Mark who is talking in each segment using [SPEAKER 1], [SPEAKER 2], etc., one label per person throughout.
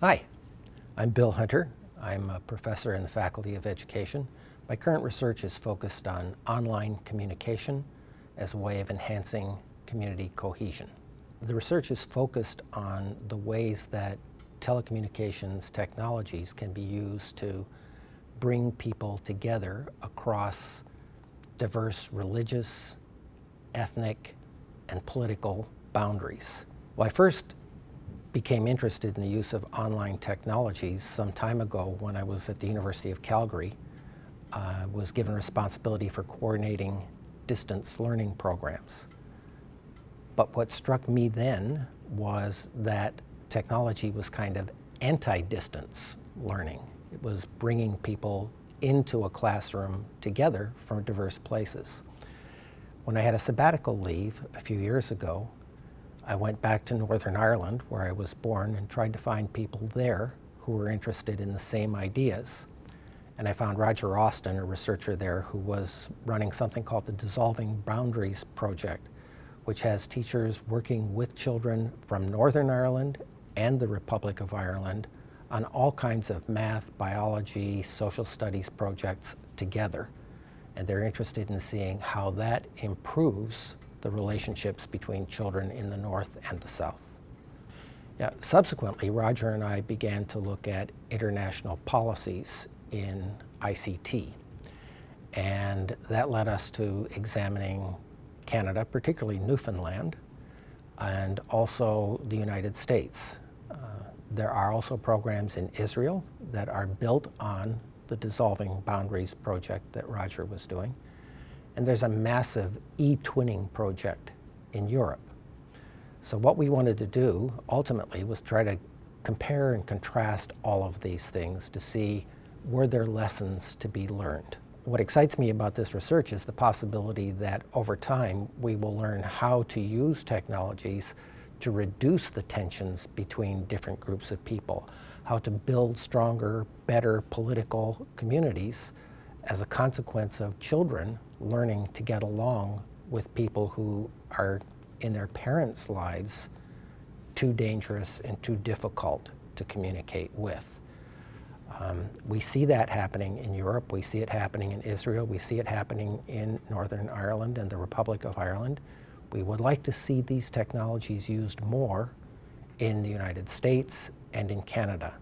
[SPEAKER 1] Hi, I'm Bill Hunter. I'm a professor in the Faculty of Education. My current research is focused on online communication as a way of enhancing community cohesion. The research is focused on the ways that telecommunications technologies can be used to bring people together across diverse religious, ethnic, and political boundaries. Well, I first became interested in the use of online technologies some time ago when I was at the University of Calgary. I was given responsibility for coordinating distance learning programs. But what struck me then was that technology was kind of anti-distance learning. It was bringing people into a classroom together from diverse places. When I had a sabbatical leave a few years ago, I went back to Northern Ireland, where I was born, and tried to find people there who were interested in the same ideas. And I found Roger Austin, a researcher there, who was running something called the Dissolving Boundaries Project, which has teachers working with children from Northern Ireland and the Republic of Ireland on all kinds of math, biology, social studies projects together. And they're interested in seeing how that improves the relationships between children in the North and the South. Yeah, subsequently, Roger and I began to look at international policies in ICT. And that led us to examining Canada, particularly Newfoundland, and also the United States. There are also programs in Israel that are built on the Dissolving Boundaries project that Roger was doing. And there's a massive e-twinning project in Europe. So what we wanted to do ultimately was try to compare and contrast all of these things to see were there lessons to be learned. What excites me about this research is the possibility that over time we will learn how to use technologies to reduce the tensions between different groups of people, how to build stronger, better political communities as a consequence of children learning to get along with people who are in their parents' lives too dangerous and too difficult to communicate with. We see that happening in Europe, we see it happening in Israel, we see it happening in Northern Ireland and the Republic of Ireland. We would like to see these technologies used more in the United States and in Canada,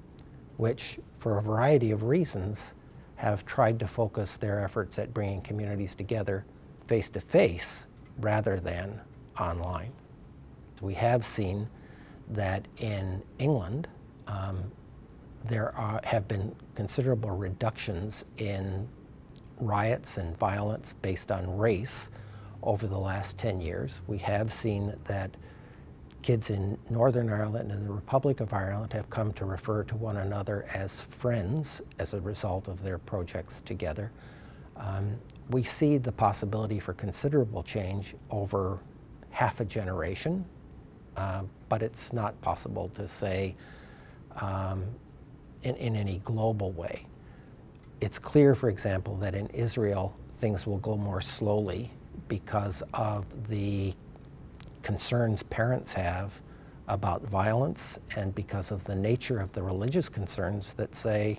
[SPEAKER 1] which for a variety of reasons have tried to focus their efforts at bringing communities together face-to-face rather than online. We have seen that in England, there have been considerable reductions in riots and violence based on race over the last 10 years. We have seen that kids in Northern Ireland and the Republic of Ireland have come to refer to one another as friends as a result of their projects together. We see the possibility for considerable change over half a generation, but it's not possible to say in any global way. It's clear, for example, that in Israel things will go more slowly because of the concerns parents have about violence and because of the nature of the religious concerns that say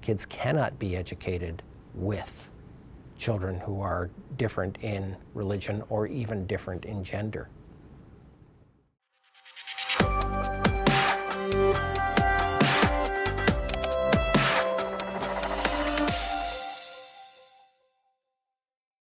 [SPEAKER 1] kids cannot be educated with children who are different in religion or even different in gender.